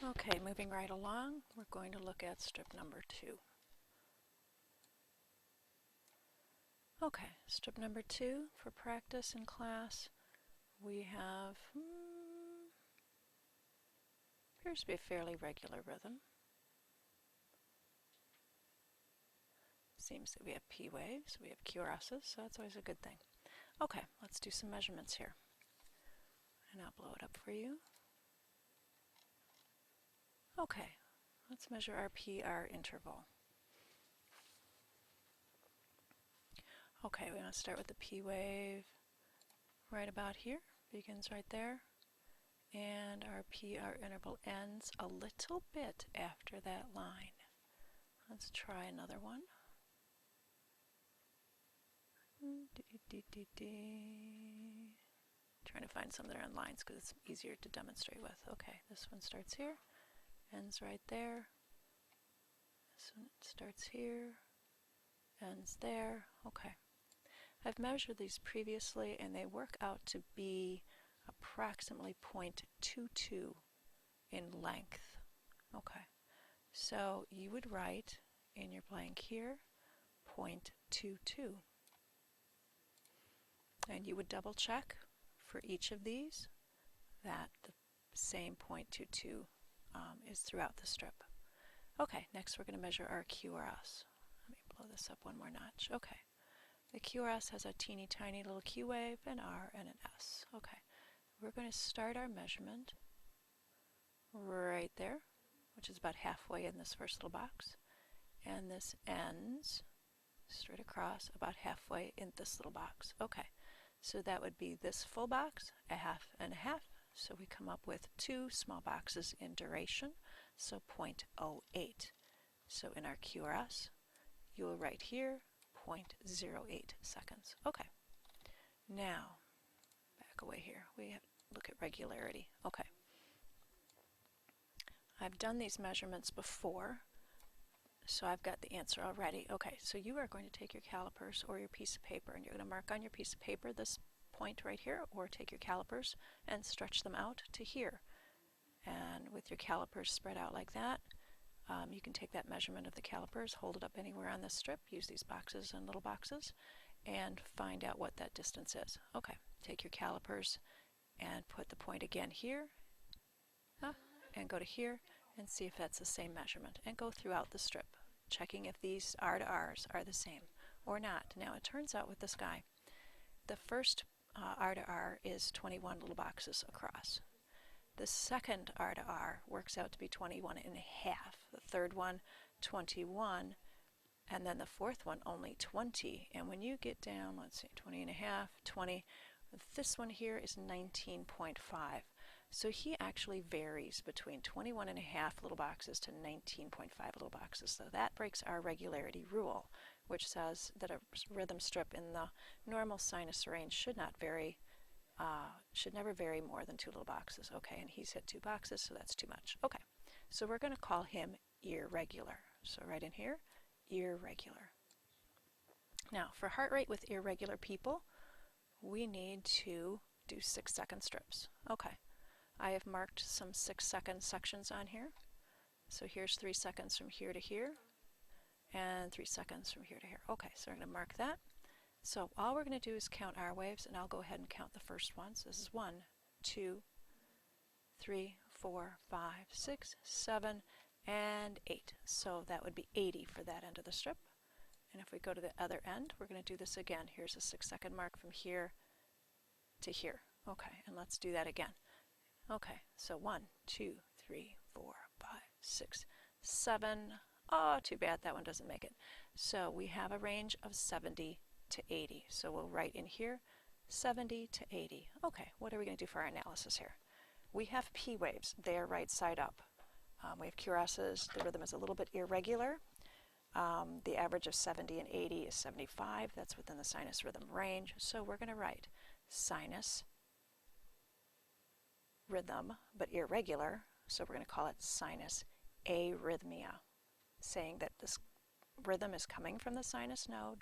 Okay, moving right along, we're going to look at strip number 2. Okay, strip number 2 for practice in class, we have, appears to be a fairly regular rhythm. Seems that we have P waves, we have QRSs, so that's always a good thing. Okay, let's do some measurements here. And I'll blow it up for you. Okay, let's measure our PR interval. Okay, we want to start with the P wave right about here, begins right there, and our PR interval ends a little bit after that line. Let's try another one. Trying to find some that are on lines because it's easier to demonstrate with. Okay, this one starts here, ends right there. This one starts here, ends there. Okay. I've measured these previously and they work out to be approximately 0.22 in length. Okay, so you would write in your blank here 0.22. And you would double check for each of these that the same 0.22 is throughout the strip. Okay, next we're going to measure our QRS. Let me blow this up one more notch. Okay, the QRS has a teeny tiny little Q wave, an R, and an S. Okay, we're going to start our measurement right there, which is about halfway in this first little box. And this ends straight across about halfway in this little box. Okay, so that would be this full box, a half and a half. So we come up with 2 small boxes in duration, so 0.08. So in our QRS, you will write here 0.08 seconds. Okay, now back away here. We have to look at regularity. Okay, I've done these measurements before, so I've got the answer already. Okay, so you are going to take your calipers or your piece of paper and you're going to mark on your piece of paper this point right here, or take your calipers and stretch them out to here. And with your calipers spread out like that, you can take that measurement of the calipers, hold it up anywhere on this strip, use these boxes and little boxes, and find out what that distance is. Okay, take your calipers and put the point again here, and go to here, and see if that's the same measurement, and go throughout the strip, checking if these R to R's are the same or not. Now it turns out with this guy, the first R to R is 21 little boxes across. The second R to R works out to be 21 and a half. The third one, 21, and then the fourth one, only 20. And when you get down, let's see, 20 and a half, 20, this one here is 19.5. So he actually varies between 21 and a half little boxes to 19.5 little boxes. So that breaks our regularity rule, which says that a rhythm strip in the normal sinus range should not vary, should never vary more than 2 little boxes. Okay, and he's hit 2 boxes, so that's too much. Okay, so we're going to call him irregular. So right in here, irregular. Now, for heart rate with irregular people, we need to do 6-second strips. Okay, I have marked some 6-second sections on here. So here's 3 seconds from here to here, and 3 seconds from here to here. Okay, so we're going to mark that. So all we're going to do is count our waves, and I'll go ahead and count the first ones. This is 1, 2, 3, 4, 5, 6, 7, and 8. So that would be 80 for that end of the strip. And if we go to the other end, we're going to do this again. Here's a 6-second mark from here to here. Okay, and let's do that again. Okay, so 1, 2, 3, 4, 5, 6, 7. Oh, too bad that one doesn't make it. So we have a range of 70 to 80. So we'll write in here 70 to 80. Okay, what are we going to do for our analysis here? We have P waves. They are right side up. We have QRSs. The rhythm is a little bit irregular. The average of 70 and 80 is 75. That's within the sinus rhythm range. So we're going to write sinus rhythm, but irregular. So we're going to call it sinus arrhythmia, saying that this rhythm is coming from the sinus node,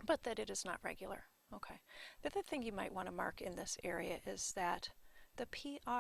but that it is not regular. Okay. The other thing you might want to mark in this area is that the PR